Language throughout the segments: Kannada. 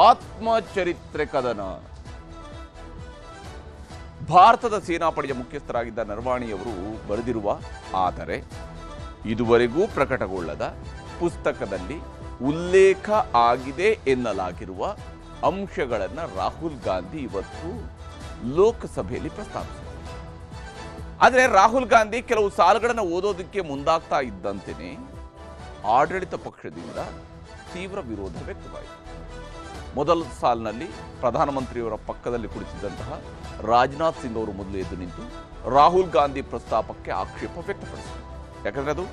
ಆತ್ಮಚರಿತ್ರೆ ಕದನ. ಭಾರತದ ಸೇನಾಪಡೆಯ ಮುಖ್ಯಸ್ಥರಾಗಿದ್ದ ನರವಾಣೆಯವರು ಬರೆದಿರುವ ಆದರೆ ಇದುವರೆಗೂ ಪ್ರಕಟಗೊಳ್ಳದ ಪುಸ್ತಕದಲ್ಲಿ ಉಲ್ಲೇಖ ಆಗಿದೆ ಎನ್ನಲಾಗಿರುವ ಅಂಶಗಳನ್ನು ರಾಹುಲ್ ಗಾಂಧಿ ಇವತ್ತು ಲೋಕಸಭೆಯಲ್ಲಿ ಪ್ರಸ್ತಾಪಿಸಿದರು. ಆದರೆ ರಾಹುಲ್ ಗಾಂಧಿ ಕೆಲವು ಸಾಲುಗಳನ್ನು ಓದೋದಕ್ಕೆ ಮುಂದಾಗ್ತಾ ಇದ್ದಂತೆಯೇ ಆಡಳಿತ ಪಕ್ಷದಿಂದ ತೀವ್ರ ವಿರೋಧ ವ್ಯಕ್ತವಾಯಿತು. ಮೊದಲ ಸಾಲಿನಲ್ಲಿ ಪ್ರಧಾನಮಂತ್ರಿಯವರ ಪಕ್ಕದಲ್ಲಿ ಕುಳಿತಿದ್ದಂತಹ ರಾಜನಾಥ್ ಸಿಂಗ್ ಅವರು ಮೊದಲು ಎದ್ದು ನಿಂತು ರಾಹುಲ್ ಗಾಂಧಿ ಪ್ರಸ್ತಾಪಕ್ಕೆ ಆಕ್ಷೇಪ ವ್ಯಕ್ತಪಡಿಸಿದರು. ಯಾಕಂದರೆ ಅದು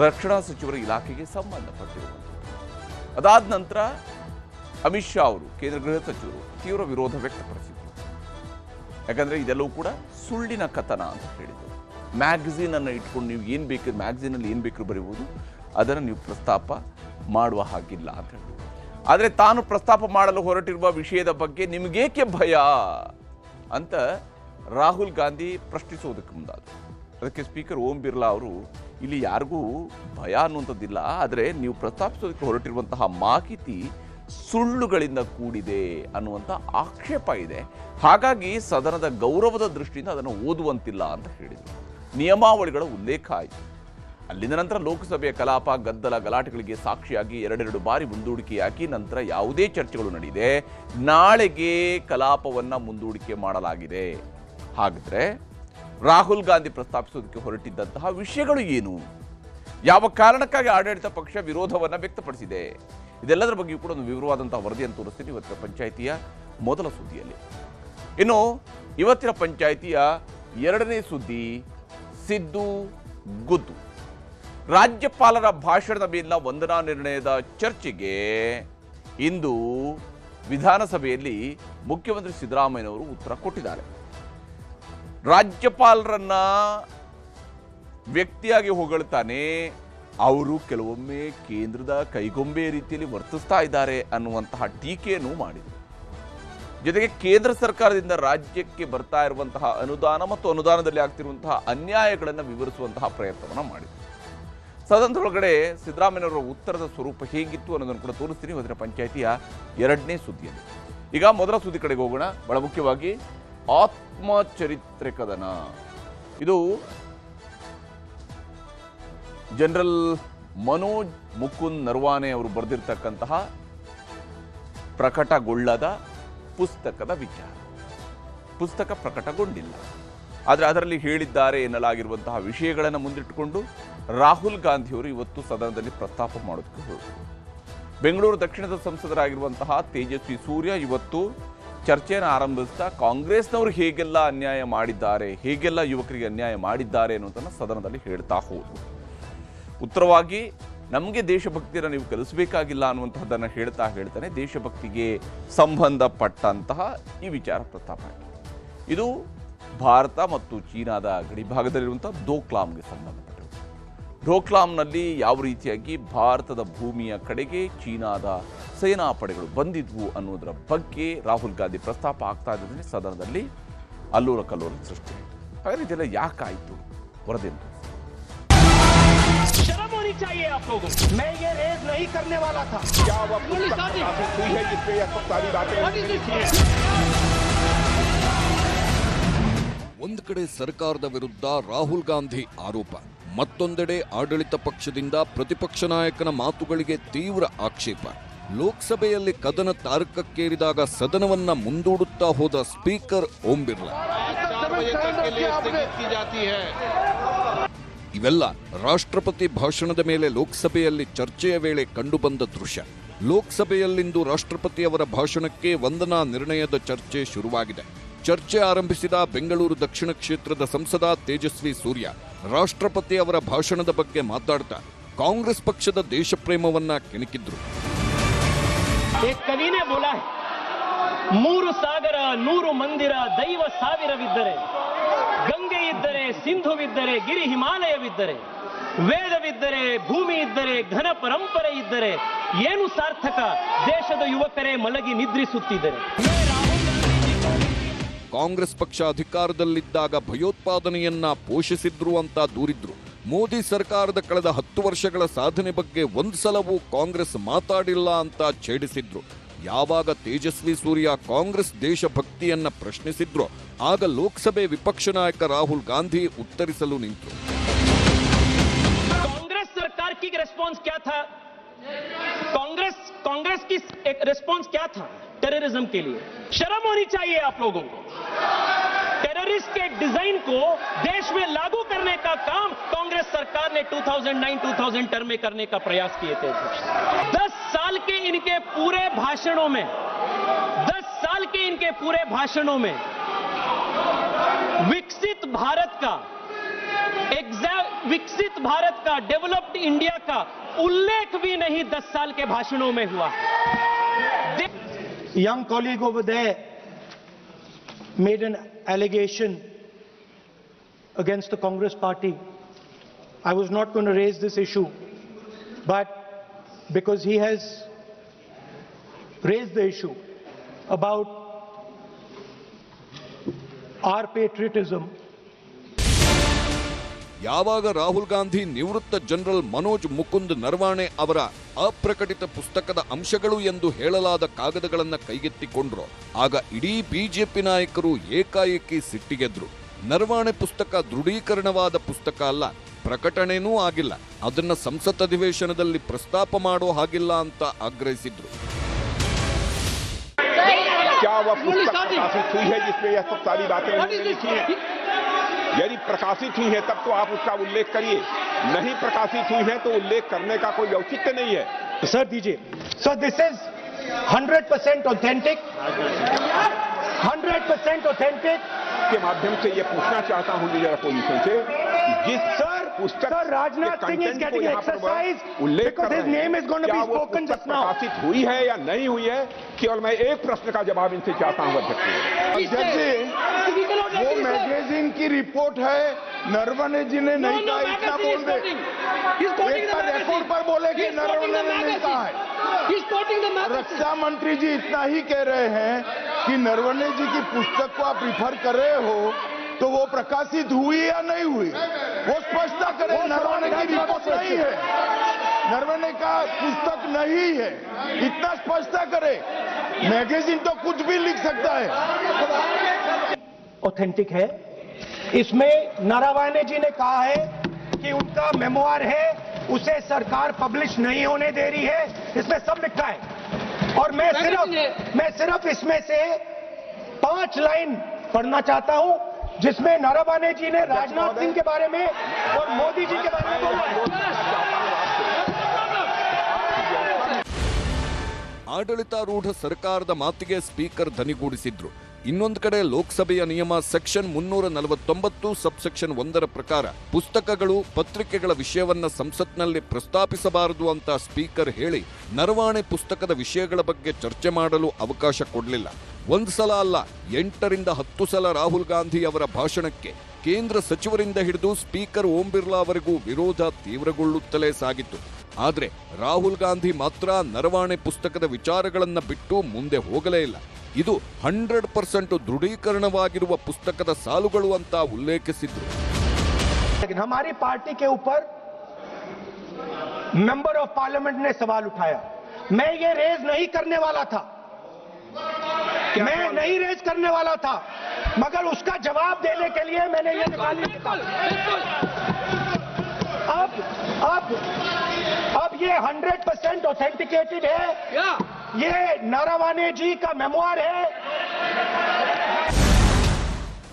ರಕ್ಷಣಾ ಸಚಿವರ ಇಲಾಖೆಗೆ ಸಂಬಂಧಪಟ್ಟಿರುವುದು. ಅದಾದ ನಂತರ ಅಮಿತ್ ಶಾ ಅವರು, ಕೇಂದ್ರ ಗೃಹ ಸಚಿವರು, ತೀವ್ರ ವಿರೋಧ ವ್ಯಕ್ತಪಡಿಸಿದರು. ಯಾಕಂದರೆ ಇದೆಲ್ಲವೂ ಕೂಡ ಸುಳ್ಳಿನ ಕಥನ ಅಂತ ಹೇಳಿದರು. ಮ್ಯಾಗಝೀನನ್ನು ಇಟ್ಕೊಂಡು ನೀವು ಏನು ಬೇಕು, ಮ್ಯಾಗಝೀನಲ್ಲಿ ಏನು ಬೇಕಾದ್ರೂ ಬರೀಬೋದು, ಅದನ್ನು ನೀವು ಪ್ರಸ್ತಾಪ ಮಾಡುವ ಹಾಗಿಲ್ಲ ಅಂತ ಹೇಳಿದರು. ಆದರೆ ತಾನು ಪ್ರಸ್ತಾಪ ಮಾಡಲು ಹೊರಟಿರುವ ವಿಷಯದ ಬಗ್ಗೆ ನಿಮಗೇಕೆ ಭಯ ಅಂತ ರಾಹುಲ್ ಗಾಂಧಿ ಪ್ರಶ್ನಿಸುವುದಕ್ಕೆ ಮುಂದಾದರು. ಅದಕ್ಕೆ ಸ್ಪೀಕರ್ ಓಂ ಬಿರ್ಲಾ ಅವರು, ಇಲ್ಲಿ ಯಾರಿಗೂ ಭಯ ಅನ್ನುವಂಥದ್ದಿಲ್ಲ, ಆದರೆ ನೀವು ಪ್ರಸ್ತಾಪಿಸೋದಕ್ಕೆ ಹೊರಟಿರುವಂತಹ ಮಾಹಿತಿ ಸುಳ್ಳುಗಳಿಂದ ಕೂಡಿದೆ ಅನ್ನುವಂಥ ಆಕ್ಷೇಪ ಇದೆ. ಹಾಗಾಗಿ ಸದನದ ಗೌರವದ ದೃಷ್ಟಿಯಿಂದ ಅದನ್ನು ಓದುವಂತಿಲ್ಲ ಅಂತ ಹೇಳಿದರು. ನಿಯಮಾವಳಿಗಳ ಉಲ್ಲೇಖ ಆಯಿತು. ಅಲ್ಲಿಂದ ನಂತರ ಲೋಕಸಭೆಯ ಕಲಾಪ ಗದ್ದಲ ಗಲಾಟೆಗಳಿಗೆ ಸಾಕ್ಷಿಯಾಗಿ ಎರಡೆರಡು ಬಾರಿ ಮುಂದೂಡಿಕೆಯಾಗಿ ನಂತರ ಯಾವುದೇ ಚರ್ಚೆಗಳು ನಡೆಯದೆ ನಾಳೆಗೆ ಕಲಾಪವನ್ನು ಮುಂದೂಡಿಕೆ ಮಾಡಲಾಗಿದೆ. ಹಾಗಿದ್ರೆ ರಾಹುಲ್ ಗಾಂಧಿ ಪ್ರಸ್ತಾಪಿಸೋದಕ್ಕೆ ಹೊರಟಿದ್ದಂತಹ ವಿಷಯಗಳು ಏನು, ಯಾವ ಕಾರಣಕ್ಕಾಗಿ ಆಡಳಿತ ಪಕ್ಷ ವಿರೋಧವನ್ನು ವ್ಯಕ್ತಪಡಿಸಿದೆ, ಇದೆಲ್ಲದರ ಬಗ್ಗೆಯೂ ಕೂಡ ಒಂದು ವಿವರವಾದಂತಹ ವರದಿಯನ್ನು ತೋರಿಸ್ತೀನಿ ಇವತ್ತಿನ ಪಂಚಾಯಿತಿಯ ಮೊದಲ ಸುದ್ದಿಯಲ್ಲಿ. ಇನ್ನು ಇವತ್ತಿನ ಪಂಚಾಯಿತಿಯ ಎರಡನೇ ಸುದ್ದಿ ಸಿದ್ದು ಗುದ್ದು. ರಾಜ್ಯಪಾಲರ ಭಾಷಣದ ಮೇಲಿನ ವಂದನಾ ನಿರ್ಣಯದ ಚರ್ಚೆಗೆ ಇಂದು ವಿಧಾನಸಭೆಯಲ್ಲಿ ಮುಖ್ಯಮಂತ್ರಿ ಸಿದ್ದರಾಮಯ್ಯನವರು ಉತ್ತರ ಕೊಟ್ಟಿದ್ದಾರೆ. ರಾಜ್ಯಪಾಲರನ್ನ ವ್ಯಕ್ತಿಯಾಗಿ ಹೊಗಳ್ತಾನೆ, ಅವರು ಕೆಲವೊಮ್ಮೆ ಕೇಂದ್ರದ ಕೈಗೊಂಬೆ ರೀತಿಯಲ್ಲಿ ವರ್ತಿಸ್ತಾ ಇದ್ದಾರೆ ಅನ್ನುವಂತಹ ಟೀಕೆಯನ್ನು ಮಾಡಿದರು. ಜೊತೆಗೆ ಕೇಂದ್ರ ಸರ್ಕಾರದಿಂದ ರಾಜ್ಯಕ್ಕೆ ಬರ್ತಾ ಇರುವಂತಹ ಅನುದಾನ ಮತ್ತು ಅನುದಾನದಲ್ಲಿ ಆಗ್ತಿರುವಂತಹ ಅನ್ಯಾಯಗಳನ್ನು ವಿವರಿಸುವಂತಹ ಪ್ರಯತ್ನವನ್ನು ಮಾಡಿದರು. ಸದನದೊಳಗಡೆ ಸಿದ್ದರಾಮಯ್ಯನವರ ಉತ್ತರದ ಸ್ವರೂಪ ಹೇಗಿತ್ತು ಅನ್ನೋದನ್ನು ಕೂಡ ತೋರಿಸ್ತೀನಿ ಇವತ್ತಿನ ಪಂಚಾಯಿತಿಯ ಎರಡನೇ ಸುದ್ದಿಯಲ್ಲಿ. ಈಗ ಮೊದಲ ಸುದ್ದಿ ಕಡೆಗೆ ಹೋಗೋಣ. ಬಹಳ ಮುಖ್ಯವಾಗಿ ಆತ್ಮಚರಿತ್ರೆ ಕದನ. ಇದು ಜನರಲ್ ಮನೋಜ್ ಮುಕುಂದ್ ನರವಾಣೆ ಅವರು ಬರೆದಿರ್ತಕ್ಕಂತಹ ಪ್ರಕಟಗೊಳ್ಳದ ಪುಸ್ತಕದ ವಿಚಾರ. ಪುಸ್ತಕ ಪ್ರಕಟಗೊಂಡಿಲ್ಲ, ಆದರೆ ಅದರಲ್ಲಿ ಹೇಳಿದ್ದಾರೆ ಎನ್ನಲಾಗಿರುವಂತಹ ವಿಷಯಗಳನ್ನು ಮುಂದಿಟ್ಟುಕೊಂಡು ರಾಹುಲ್ ಗಾಂಧಿಯವರು ಇವತ್ತು ಸದನದಲ್ಲಿ ಪ್ರಸ್ತಾಪ ಮಾಡೋದಕ್ಕೆ ಹೋದರು. ಬೆಂಗಳೂರು ದಕ್ಷಿಣದ ಸಂಸದರಾಗಿರುವಂತಹ ತೇಜಸ್ವಿ ಸೂರ್ಯ ಇವತ್ತು ಚರ್ಚೆಯನ್ನು ಆರಂಭಿಸ್ತಾ ಕಾಂಗ್ರೆಸ್ನವರು ಹೇಗೆಲ್ಲ ಅನ್ಯಾಯ ಮಾಡಿದ್ದಾರೆ, ಹೇಗೆಲ್ಲ ಯುವಕರಿಗೆ ಅನ್ಯಾಯ ಮಾಡಿದ್ದಾರೆ ಅನ್ನೋದನ್ನು ಸದನದಲ್ಲಿ ಹೇಳ್ತಾ ಹೋದರು. ಉತ್ತರವಾಗಿ ನಮಗೆ ದೇಶಭಕ್ತಿಯನ್ನು ನೀವು ಕಲಿಸಬೇಕಾಗಿಲ್ಲ ಅನ್ನುವಂತಹದ್ದನ್ನು ಹೇಳ್ತಾನೆ ದೇಶಭಕ್ತಿಗೆ ಸಂಬಂಧಪಟ್ಟಂತಹ ಈ ವಿಚಾರ ಪ್ರಸ್ತಾಪ ಆಯಿತು. ಇದು ಭಾರತ ಮತ್ತು ಚೀನಾದ ಗಡಿಭಾಗದಲ್ಲಿರುವಂಥ ಡೋಕ್ಲಾಮ್ಗೆ ಸಂಬಂಧಪಟ್ಟಿರುವುದು. ಡೋಕ್ಲಾಮ್ನಲ್ಲಿ ಯಾವ ರೀತಿಯಾಗಿ ಭಾರತದ ಭೂಮಿಯ ಕಡೆಗೆ ಚೀನಾದ ಸೇನಾ ಪಡೆಗಳು ಬಂದಿದ್ವು ಅನ್ನೋದರ ಬಗ್ಗೆ ರಾಹುಲ್ ಗಾಂಧಿ ಪ್ರಸ್ತಾಪ ಆಗ್ತಾ ಇದ್ದರೆ ಸದನದಲ್ಲಿ ಅಲ್ಲೂರ ಕಲ್ಲೂರ ಸೃಷ್ಟಿ ಆಯಿತು. ಹಾಗಾದ್ರೆ ಇದೆಲ್ಲ ಯಾಕಾಯಿತು ವರದಿ ಅಂತ शर्म होनी चाहिए आप लोगों को। मैं ये रेज नहीं करने वाला था। क्या वो हुई है जिसपे ये सब सारी बातें ಒಂದು ಕಡೆ ಸರ್ಕಾರದ ವಿರುದ್ಧ ರಾಹುಲ್ ಗಾಂಧಿ ಆರೋಪ, ಮತ್ತೊಂದೆಡೆ ಆಡಳಿತ ಪಕ್ಷದಿಂದ ಪ್ರತಿಪಕ್ಷ ನಾಯಕನ ಮಾತುಗಳಿಗೆ ತೀವ್ರ ಆಕ್ಷೇಪ. ಲೋಕಸಭೆಯಲ್ಲಿ ಕದನ ತಾರಕಕ್ಕೇರಿದಾಗ ಸದನವನ್ನ ಮುಂದೂಡುತ್ತಾ ಹೋದ ಸ್ಪೀಕರ್ ಓಂ ಬಿರ್ಲಾ. ಇವೆಲ್ಲ ರಾಷ್ಟ್ರಪತಿ ಭಾಷಣದ ಮೇಲೆ ಲೋಕಸಭೆಯಲ್ಲಿ ಚರ್ಚೆಯ ವೇಳೆ ಕಂಡುಬಂದ ದೃಶ್ಯ. ಲೋಕಸಭೆಯಲ್ಲಿಂದು ರಾಷ್ಟ್ರಪತಿಯವರ ಭಾಷಣಕ್ಕೆ ವಂದನಾ ನಿರ್ಣಯದ ಚರ್ಚೆ ಶುರುವಾಗಿದೆ. ಚರ್ಚೆ ಆರಂಭಿಸಿದ ಬೆಂಗಳೂರು ದಕ್ಷಿಣ ಕ್ಷೇತ್ರದ ಸಂಸದ ತೇಜಸ್ವಿ ಸೂರ್ಯ ರಾಷ್ಟ್ರಪತಿ ಅವರ ಭಾಷಣದ ಬಗ್ಗೆ ಮಾತಾಡ್ತಾ ಕಾಂಗ್ರೆಸ್ ಪಕ್ಷದ ದೇಶಪ್ರೇಮವನ್ನ ಕೆಣಕಿದ್ರು. ಮೂರು ಸಾಗರ, 100 ಮಂದಿರ, ದೈವ ಸಾವಿರವಿದ್ದರೆ, ಗಂಗೆ ಇದ್ದರೆ, ಸಿಂಧುವಿದ್ದರೆ, ಗಿರಿ ಹಿಮಾಲಯವಿದ್ದರೆ, ವೇದವಿದ್ದರೆ, ಭೂಮಿ ಇದ್ದರೆ, ಘನ ಪರಂಪರೆ ಇದ್ದರೆ ಏನು ಸಾರ್ಥಕ? ದೇಶದ ಯುವಕರೇ ಮಲಗಿ ನಿದ್ರಿಸುತ್ತಿದ್ದರೆ. ಕಾಂಗ್ರೆಸ್ ಪಕ್ಷ ಅಧಿಕಾರದಲ್ಲಿದ್ದಾಗ ಭಯೋತ್ಪಾದನೆಯನ್ನ ಪೋಷಿಸಿದ್ರು ಅಂತ ದೂರಿದ್ರು. ಮೋದಿ ಸರ್ಕಾರದ ಕಳೆದ 10 ವರ್ಷಗಳ ಸಾಧನೆ ಬಗ್ಗೆ ಒಂದು ಸಲವೂ ಕಾಂಗ್ರೆಸ್ ಮಾತಾಡಿಲ್ಲ ಅಂತ ಛೇಡಿಸಿದ್ರು. ಯಾವಾಗ ತೇಜಸ್ವಿ ಸೂರ್ಯ ಕಾಂಗ್ರೆಸ್ ದೇಶಭಕ್ತಿಯನ್ನ ಪ್ರಶ್ನಿಸಿದ್ರೋ ಆಗ ಲೋಕಸಭೆ ವಿಪಕ್ಷ ನಾಯಕ ರಾಹುಲ್ ಗಾಂಧಿ ಉತ್ತರಿಸಲು ನಿಂತರು. कांग्रेस सरकार की रिस्पॉन्स क्या था? कांग्रेस की रिस्पॉन्स क्या था टेररिज्म के लिए? शर्म होनी चाहिए आप लोगों को। टेररिस्ट के डिजाइन को देश में लागू करने का काम कांग्रेस सरकार ने 2009-2010 टर्म में करने का प्रयास किए थे। 10 साल के इनके पूरे भाषणों में 10 साल के इनके पूरे भाषणों में विकसित भारत का डेवलप्ड इंडिया का उल्लेख भी नहीं 10 साल के भाषणों में हुआ। Young colleague over there made an allegation against the Congress party. I was not going to raise this issue, but because he has raised the issue about our patriotism, ಯಾವಾಗ ರಾಹುಲ್ ಗಾಂಧಿ ನಿವೃತ್ತ ಜನರಲ್ ಮನೋಜ್ ಮುಕುಂದ್ ನರವಾಣೆ ಅವರ ಅಪ್ರಕಟಿತ ಪುಸ್ತಕದ ಅಂಶಗಳು ಎಂದು ಹೇಳಲಾದ ಕಾಗದಗಳನ್ನು ಕೈಗೆತ್ತಿಕೊಂಡ್ರು ಆಗ ಇಡೀ ಬಿಜೆಪಿ ನಾಯಕರು ಏಕಾಏಕಿ ಸಿಟ್ಟಿಗೆದ್ರು. ನರವಾಣೆ ಪುಸ್ತಕ ದೃಢೀಕರಣವಾದ ಪುಸ್ತಕ ಅಲ್ಲ, ಪ್ರಕಟಣೆನೂ ಆಗಿಲ್ಲ, ಅದನ್ನ ಸಂಸತ್ ಅಧಿವೇಶನದಲ್ಲಿ ಪ್ರಸ್ತಾಪ ಮಾಡೋ ಹಾಗಿಲ್ಲ ಅಂತ ಆಗ್ರಹಿಸಿದ್ರು. क्या वह पुस्तक प्रकाशित हुई है जिसमें यह सब सारी बातें उन्होंने लिखी हैं? यदि प्रकाशित हुई है तब तो आप उसका उल्लेख करिए, नहीं प्रकाशित हुई है तो उल्लेख करने का कोई औचित्य नहीं है। sir दीजिए. So this is 100% authentic. 100% authentic. के माध्यम से ये पूछना चाहता हूं लीडर अपोजिशन से, जिस पुस्तक Rajnath Singh is getting exercise because his name is going to be spoken just now. प्रकाशित हुई है या नहीं हुई है, केवल मैं एक प्रश्न का जवाब इनसे चाहता हूं अध्यक्ष जी। वो मैगजीन की रिपोर्ट है, नरवणे जी ने नहीं कहा, इतना बोल दे। एक बार रिकॉर्ड पर बोले कि नरवणे ने नहीं कहा है। रक्षा मंत्री जी इतना ही कह रहे हैं कि नरवणे जी की पुस्तक को आप रिफर कर रहे हो तो वो प्रकाशित हुई या नहीं हुई, वो स्पष्टता करें। नरवणे की रिपोर्ट नहीं है, नरवणे का पुस्तक नहीं है, इतना स्पष्टता करे। मैगजीन तो कुछ भी लिख सकता है। ऑथेंटिक है। इसमें नारावाने जी ने कहा है कि उनका मेमोआर है, उसे सरकार पब्लिश नहीं होने दे रही है, इसमें सब लिखा है। और मैं सिर्फ इसमें से 5 लाइन पढ़ना चाहता हूं जिसमें नारावाने जी ने राजनाथ सिंह के बारे में और मोदी जी के बारे में बोला है। ಆಡಳಿತಾರೂಢ ಸರ್ಕಾರದ ಮಾತಿಗೆ ಸ್ಪೀಕರ್ ಧನಿಗೂಡಿಸಿದ್ರು. ಇನ್ನೊಂದು ಕಡೆ ಲೋಕಸಭೆಯ ನಿಯಮ ಸೆಕ್ಷನ್ 349 ಸಬ್ಸೆಕ್ಷನ್ 1 ಪ್ರಕಾರ ಪುಸ್ತಕಗಳು ಪತ್ರಿಕೆಗಳ ವಿಷಯವನ್ನ ಸಂಸತ್ನಲ್ಲಿ ಪ್ರಸ್ತಾಪಿಸಬಾರದು ಅಂತ ಸ್ಪೀಕರ್ ಹೇಳಿ ನರವಾಣೆ ಪುಸ್ತಕದ ವಿಷಯಗಳ ಬಗ್ಗೆ ಚರ್ಚೆ ಮಾಡಲು ಅವಕಾಶ ಕೊಡಲಿಲ್ಲ. ಒಂದು ಸಲ ಅಲ್ಲ, 8 ರಿಂದ 10 ಸಲ ರಾಹುಲ್ ಗಾಂಧಿ ಅವರ ಭಾಷಣಕ್ಕೆ ಕೇಂದ್ರ ಸಚಿವರಿಂದ ಹಿಡಿದು ಸ್ಪೀಕರ್ ಓಂ ಬಿರ್ಲಾ ಅವರೆಗೂ ವಿರೋಧ ತೀವ್ರಗೊಳ್ಳುತ್ತಲೇ ಸಾಗಿತ್ತು. ಆದ್ರೆ ರಾಹುಲ್ ಗಾಂಧಿ ಮಾತ್ರ ನರವಾಣೆ ಪುಸ್ತಕದ ವಿಚಾರಗಳನ್ನ ಬಿಟ್ಟು ಮುಂದೆ ಹೋಗಲೇ ಇಲ್ಲ. ಇದು 100% ದೃಢೀಕರಣವಾಗಿರುವ ಪುಸ್ತಕದ ಸಾಲುಗಳು ಅಂತ ಉಲ್ಲೇಖಿಸಿದ್ರು. लेकिन हमारी पार्टी के ऊपर मेंबर ऑफ पार्लियामेंट ने सवाल उठाया। मैं ये रेज नहीं करने वाला था, मैं नहीं रेज करने वाला था, मगर उसका जवाब देने के लिए मैंने ये निकाली। अब ये 100% ऑथेंटिकेटेड है, ये नारावाने जी का मेमोआर है।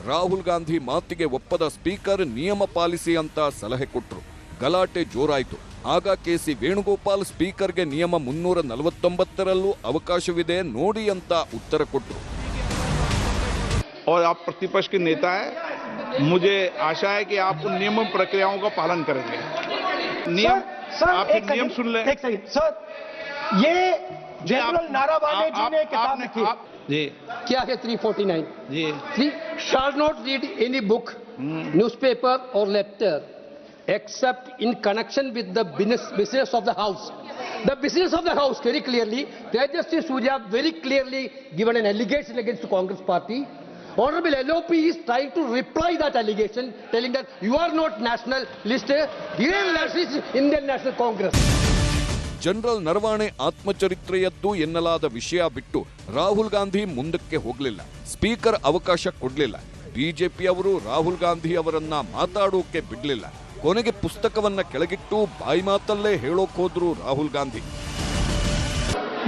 ರಾಹುಲ್ ಗಾಂಧಿ ಮಾತಿಗೆ ಒಪ್ಪದ ಸ್ಪೀಕರ್ ನಿಯಮ ಪಾಲಿಸಿ ಅಂತ ಸಲಹೆ ಕೊಟ್ಟರು. ಗಲಾಟೆ ಜೋರಾಯಿತು. ಆಗ ಕೆಸಿ ವೇಣುಗೋಪಾಲ್ ಸ್ಪೀಕರ್ಗೆ ನಿಯಮ 349ರಲ್ಲೂ ಅವಕಾಶವಿದೆ ನೋಡಿ ಅಂತ ಉತ್ತರ ಕೊಟ್ಟರು. और आप प्रतिपक्ष के नेता है, मुझे आशा है कि आप उन नियम प्रक्रियाओं का पालन करेंगे। नियम आप नियम सुन लें। एक सेकंड सर, ये जनरल नारावाने जी ने किताब लिखी जी, क्या है 349 जी, shall not read any book, newspaper or letter except in connection with the business of the house. The business of the house, very clearly, Tejasvi Surya very clearly given an allegation against the Congress party. Honorable LOP is trying to reply that allegation, telling that you are not nationalist, Indian National Congress. General Naravane ಆತ್ಮಚರಿತ್ರೆಯದ್ದು ಎನ್ನಲಾದ ವಿಷಯ ಬಿಟ್ಟು ರಾಹುಲ್ ಗಾಂಧಿ ಮುಂದಕ್ಕೆ ಹೋಗಲಿಲ್ಲ. ಸ್ಪೀಕರ್ ಅವಕಾಶ ಕೊಡಲಿಲ್ಲ. ಬಿಜೆಪಿಯವರು ರಾಹುಲ್ ಗಾಂಧಿ ಅವರನ್ನ ಮಾತಾಡೋಕೆ ಬಿಡಲಿಲ್ಲ. ಕೊನೆಗೆ ಪುಸ್ತಕವನ್ನ ಕೆಳಗಿಟ್ಟು ಬಾಯಿ ಮಾತಲ್ಲೇ ಹೇಳೋಕ್ ಹೋದ್ರು Rahul Gandhi.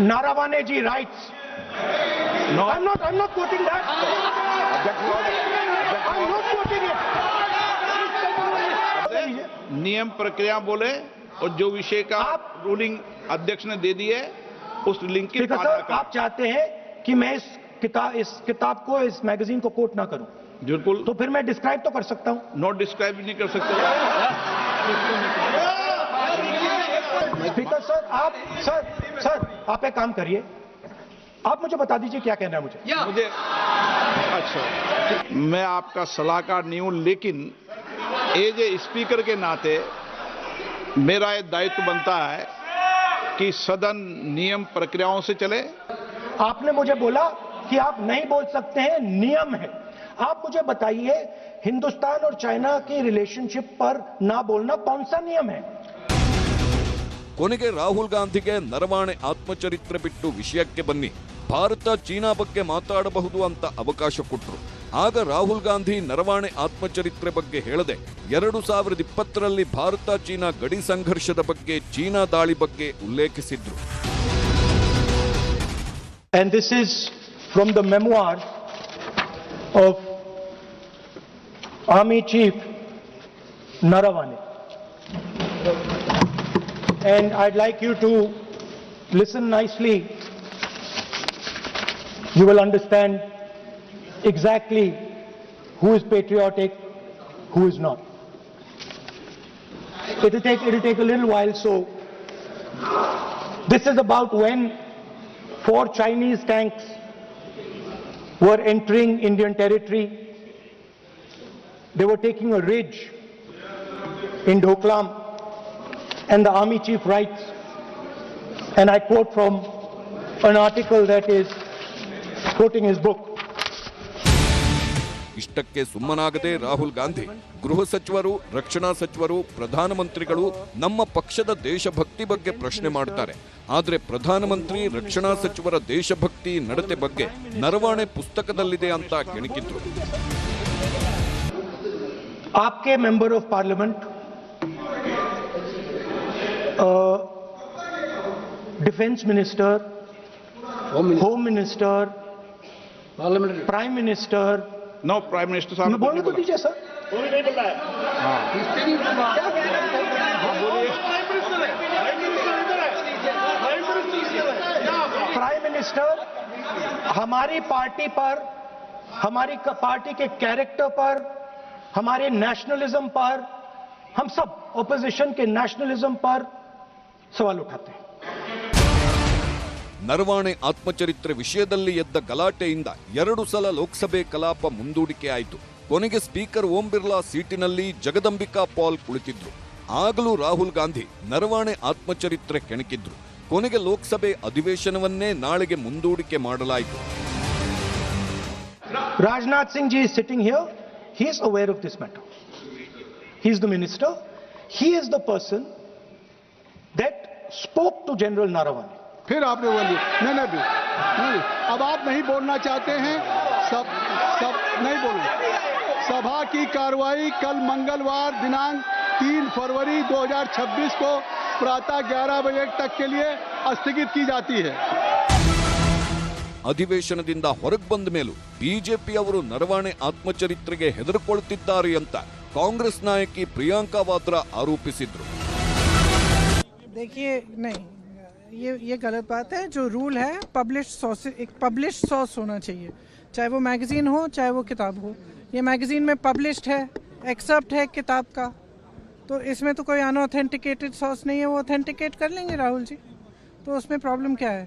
Naravane ji writes. No, I'm not quoting that. I'm not quoting it. नियम प्रक्रिया बोले और जो विषय का रूलिंग अध्यक्ष ने दे दी है उस लिंक की स्पीकर सर, आप चाहते हैं कि मैं इस किताब को, इस मैगजीन को कोट ना करूं, बिल्कुल, तो फिर मैं डिस्क्राइब तो कर सकता हूं. नॉट डिस्क्राइब नहीं कर सकते. स्पीकर सर, आप एक काम करिए, आप मुझे बता दीजिए क्या कहना है मुझे. अच्छा, मैं आपका सलाहकार नहीं हूं, लेकिन एज ए स्पीकर के नाते मेरा ये दायित्व बनता है कि सदन नियम प्रक्रियाओं से चले. आपने मुझे बोला कि आप नहीं बोल सकते हैं, नियम है. आप मुझे बताइए, हिंदुस्तान और चाइना की रिलेशनशिप पर ना बोलना कौन सा नियम है? ಕೊನೆಗೆ ರಾಹುಲ್ ಗಾಂಧಿಗೆ ನರವಾಣೆ ಆತ್ಮಚರಿತ್ರೆ ಬಿಟ್ಟು ವಿಷಯಕ್ಕೆ ಬನ್ನಿ, ಭಾರತ ಚೀನಾ ಬಗ್ಗೆ ಮಾತಾಡಬಹುದು ಅಂತ ಅವಕಾಶ ಕೊಟ್ಟರು. ಆಗ ರಾಹುಲ್ ಗಾಂಧಿ ನರವಾಣೆ ಆತ್ಮಚರಿತ್ರೆ ಬಗ್ಗೆ ಹೇಳದೆ 2020ರಲ್ಲಿ ಭಾರತ ಚೀನಾ ಗಡಿ ಸಂಘರ್ಷದ ಬಗ್ಗೆ, ಚೀನಾ ದಾಳಿ ಬಗ್ಗೆ ಉಲ್ಲೇಖಿಸಿದ್ರು. And this is from the memoir of Army Chief Naravane. And I'd like you to listen nicely. You will understand exactly who is patriotic, who is not. It'll take a little while, so this is about when 4 Chinese tanks were entering Indian territory. They were taking a ridge in Doklam, and the army chief writes, and I quote from an article that is quoting his book. ಇಷ್ಟಕ್ಕೆ ಸುಮ್ಮನಾಗದೆ ರಾಹುಲ್ ಗಾಂಧಿ ಗೃಹ ಸಚಿವರು, ರಕ್ಷಣಾ ಸಚಿವರು, ಪ್ರಧಾನಮಂತ್ರಿಗಳು ನಮ್ಮ ಪಕ್ಷದ ದೇಶಭಕ್ತಿ ಬಗ್ಗೆ ಪ್ರಶ್ನೆ ಮಾಡ್ತಾರೆ. ಆದ್ರೆ ಪ್ರಧಾನಮಂತ್ರಿ, ರಕ್ಷಣಾ ಸಚಿವರ ದೇಶಭಕ್ತಿ ನಡತೆ ಬಗ್ಗೆ ನರವಾಣೆ ಪುಸ್ತಕದಲ್ಲಿದೆ ಅಂತ ಕೆಣಕಿದ್ರು. आपके member of parliament, defence minister, home minister, prime minister, no prime minister साहब बोलने तो दीजिए सर. प्राइम मिनिस्टर हमारी पार्टी पर, हमारी पार्टी के कैरेक्टर पर, हमारे नेशनलिज्म पर, हम सब ऑपोजिशन के नेशनलिज्म पर सवाल उठाते हैं. ನರವಾಣೆ ಆತ್ಮಚರಿತ್ರೆ ವಿಷಯದಲ್ಲಿ ಎದ್ದ ಗಲಾಟೆಯಿಂದ 2 ಸಲ ಲೋಕಸಭೆ ಕಲಾಪ ಮುಂದೂಡಿಕೆ ಆಯಿತು. ಕೊನೆಗೆ ಸ್ಪೀಕರ್ ಓಂ ಬಿರ್ಲಾ ಸೀಟಿನಲ್ಲಿ ಜಗದಂಬಿಕಾ ಪಾಲ್ ಕುಳಿತಿದ್ರು. ಆಗಲೂ ರಾಹುಲ್ ಗಾಂಧಿ ನರವಾಣೆ ಆತ್ಮಚರಿತ್ರೆ ಕೆಣಕಿದ್ರು. ಕೊನೆಗೆ ಲೋಕಸಭೆ ಅಧಿವೇಶನವನ್ನೇ ನಾಳೆಗೆ ಮುಂದೂಡಿಕೆ ಮಾಡಲಾಯಿತು. Rajnath Singh ji is sitting here. He is aware of this matter. He is the minister. He is the person that spoke to General Naravane. फिर आपने बोलिए नहीं, अब आप नहीं बोलना चाहते हैं, सब नहीं बोलना. सभा की कार्रवाई कल मंगलवार दिनांक 3 फरवरी 2026 को प्रातः 11 बजे तक के लिए स्थगित की जाती है. ಅಧಿವೇಶನದಿಂದ ಹೊರಗೆ ಬಂದ ಮೇಲೂ ಬಿಜೆಪಿಯವರು ನರವಾಣೆ ಆತ್ಮಚರಿತ್ರೆಗೆ ಹೆದರಿಕೊಳ್ತಿದ್ದಾರೆ ಅಂತ ಕಾಂಗ್ರೆಸ್ ನಾಯಕಿ ಪ್ರಿಯಾಂಕಾ ವಾದ್ರಾ ಆರೋಪಿಸಿದ್ರು. देखिए नहीं, ये गलत बात है. जो रूल है, एक पब्लिश्ड सोर्स होना चाहिए, चाहे वो मैगजीन हो चाहे वो किताब हो. ये मैगजीन में पब्लिश्ड है, एक्सेप्ट है किताब का, तो इसमें तो कोई अनऑथेंटिकेटेड सोर्स नहीं है. वो ऑथेंटिकेट कर लेंगे राहुल जी, तो उसमें प्रॉब्लम क्या है?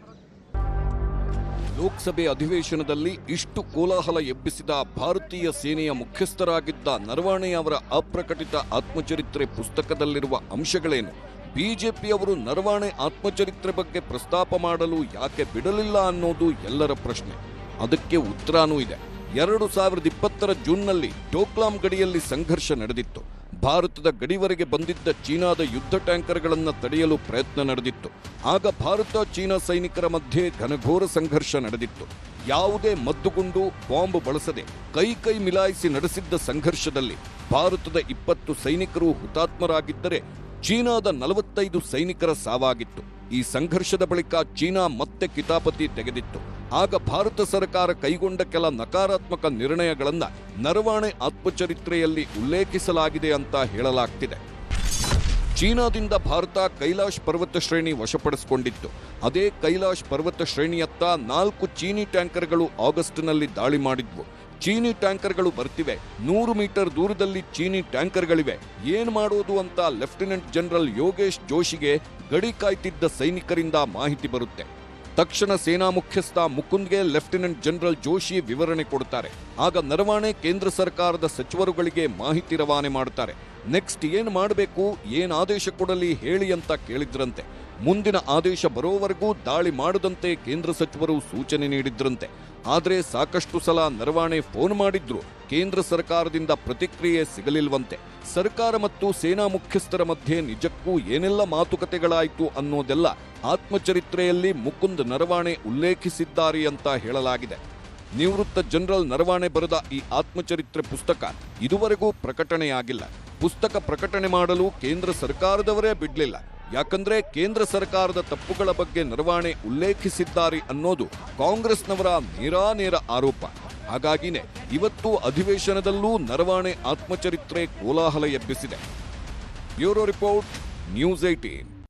ಲೋಕಸಭೆ ಅಧಿವೇಶನದಲ್ಲಿ ಇಷ್ಟು ಕೋಲಾಹಲ ಎಬ್ಬಿಸಿದ ಭಾರತೀಯ ಸೇನೆಯ ಮುಖ್ಯಸ್ಥರಾಗಿದ್ದ ನರವಾಣೆ ಅವರ ಅಪ್ರಕಟಿತ ಆತ್ಮಚರಿತ್ರೆ ಪುಸ್ತಕದಲ್ಲಿರುವ ಅಂಶಗಳೇನು? ಬಿಜೆಪಿಯವರು ನರವಾಣೆ ಆತ್ಮಚರಿತ್ರೆ ಬಗ್ಗೆ ಪ್ರಸ್ತಾಪ ಮಾಡಲು ಯಾಕೆ ಬಿಡಲಿಲ್ಲ ಅನ್ನೋದು ಎಲ್ಲರ ಪ್ರಶ್ನೆ. ಅದಕ್ಕೆ ಉತ್ತರನೂ ಇದೆ. 2020ರ ಜೂನ್ನಲ್ಲಿ ಡೋಕ್ಲಾಂ ಗಡಿಯಲ್ಲಿ ಸಂಘರ್ಷ ನಡೆದಿತ್ತು. ಭಾರತದ ಗಡಿವರೆಗೆ ಬಂದಿದ್ದ ಚೀನಾದ ಯುದ್ಧ ಟ್ಯಾಂಕರ್ಗಳನ್ನು ತಡೆಯಲು ಪ್ರಯತ್ನ ನಡೆದಿತ್ತು. ಆಗ ಭಾರತ ಚೀನಾ ಸೈನಿಕರ ಮಧ್ಯೆ ಘನಘೋರ ಸಂಘರ್ಷ ನಡೆದಿತ್ತು. ಯಾವುದೇ ಮದ್ದುಗುಂಡು ಬಾಂಬ್ ಬಳಸದೆ ಕೈ ಮಿಲಾಯಿಸಿ ನಡೆಸಿದ್ದ ಸಂಘರ್ಷದಲ್ಲಿ ಭಾರತದ 20 ಸೈನಿಕರು ಹುತಾತ್ಮರಾಗಿದ್ದರೆ ಚೀನಾದ 45 ಸೈನಿಕರ ಸಾವಾಗಿತ್ತು. ಈ ಸಂಘರ್ಷದ ಬಳಿಕ ಚೀನಾ ಮತ್ತೆ ಕಿತಾಪತಿ ತೆಗೆದಿತ್ತು. ಆಗ ಭಾರತ ಸರ್ಕಾರ ಕೈಗೊಂಡ ಕೆಲ ನಕಾರಾತ್ಮಕ ನಿರ್ಣಯಗಳನ್ನು ನರವಾಣೆ ಆತ್ಮಚರಿತ್ರೆಯಲ್ಲಿ ಉಲ್ಲೇಖಿಸಲಾಗಿದೆ ಅಂತ ಹೇಳಲಾಗ್ತಿದೆ. ಚೀನಾದಿಂದ ಭಾರತ ಕೈಲಾಶ್ ಪರ್ವತ ಶ್ರೇಣಿ ವಶಪಡಿಸಿಕೊಂಡಿತ್ತು. ಅದೇ ಕೈಲಾಶ್ ಪರ್ವತ ಶ್ರೇಣಿಯತ್ತ 4 ಚೀನಿ ಟ್ಯಾಂಕರ್ಗಳು ಆಗಸ್ಟ್ನಲ್ಲಿ ದಾಳಿ ಮಾಡಿದ್ವು. ಚೀನಿ ಟ್ಯಾಂಕರ್ಗಳು ಬರ್ತಿವೆ, 100 ಮೀಟರ್ ದೂರದಲ್ಲಿ ಚೀನಿ ಟ್ಯಾಂಕರ್ಗಳಿವೆ, ಏನ್ ಮಾಡೋದು ಅಂತ ಲೆಫ್ಟಿನೆಂಟ್ ಜನರಲ್ ಯೋಗೇಶ್ ಜೋಶಿಗೆ ಗಡಿ ಕಾಯ್ತಿದ್ದ ಸೈನಿಕರಿಂದ ಮಾಹಿತಿ ಬರುತ್ತೆ. ತಕ್ಷಣ ಸೇನಾ ಮುಖ್ಯಸ್ಥ ಮುಕುಂದ್ಗೆ ಲೆಫ್ಟಿನೆಂಟ್ ಜನರಲ್ ಜೋಶಿ ವಿವರಣೆ ಕೊಡ್ತಾರೆ. ಆಗ ನರವಾಣೆ ಕೇಂದ್ರ ಸರ್ಕಾರದ ಸಚಿವರುಗಳಿಗೆ ಮಾಹಿತಿ ರವಾನೆ ಮಾಡುತ್ತಾರೆ. ನೆಕ್ಸ್ಟ್ ಏನ್ ಮಾಡಬೇಕು, ಏನ್ ಆದೇಶ ಕೊಡಲಿ ಹೇಳಿ ಅಂತ ಕೇಳಿದ್ರಂತೆ. ಮುಂದಿನ ಆದೇಶ ಬರೋವರೆಗೂ ದಾಳಿ ಮಾಡದಂತೆ ಕೇಂದ್ರ ಸಚಿವರು ಸೂಚನೆ ನೀಡಿದ್ರಂತೆ. ಆದರೆ ಸಾಕಷ್ಟು ಸಲ ನರವಾಣೆ ಫೋನ್ ಮಾಡಿದ್ರು, ಕೇಂದ್ರ ಸರ್ಕಾರದಿಂದ ಪ್ರತಿಕ್ರಿಯೆ ಸಿಗಲಿಲ್ವಂತೆ. ಸರ್ಕಾರ ಮತ್ತು ಸೇನಾ ಮುಖ್ಯಸ್ಥರ ಮಧ್ಯೆ ನಿಜಕ್ಕೂ ಏನೆಲ್ಲ ಮಾತುಕತೆಗಳಾಯಿತು ಅನ್ನೋದೆಲ್ಲ ಆತ್ಮಚರಿತ್ರೆಯಲ್ಲಿ ಮುಕುಂದ್ ನರವಾಣೆ ಉಲ್ಲೇಖಿಸಿದ್ದಾರೆ ಅಂತ ಹೇಳಲಾಗಿದೆ. ನಿವೃತ್ತ ಜನರಲ್ ನರವಾಣೆ ಬರೆದ ಈ ಆತ್ಮಚರಿತ್ರೆ ಪುಸ್ತಕ ಇದುವರೆಗೂ ಪ್ರಕಟಣೆಯಾಗಿಲ್ಲ. ಪುಸ್ತಕ ಪ್ರಕಟಣೆ ಮಾಡಲು ಕೇಂದ್ರ ಸರ್ಕಾರದವರೇ ಬಿಡ್ಲಿಲ್ಲ. ಯಾಕಂದ್ರೆ ಕೇಂದ್ರ ಸರ್ಕಾರದ ತಪ್ಪುಗಳ ಬಗ್ಗೆ ನರವಾಣೆ ಉಲ್ಲೇಖಿಸಿದ್ದಾರೆ ಅನ್ನೋದು ಕಾಂಗ್ರೆಸ್ನವರ ನೇರಾನೇರ ಆರೋಪ. ಹಾಗಾಗಿನೇ ಇವತ್ತು ಅಧಿವೇಶನದಲ್ಲೂ ನರವಾಣೆ ಆತ್ಮಚರಿತ್ರೆ ಕೋಲಾಹಲ ಎಬ್ಬಿಸಿದೆ. Bureau report, news 18.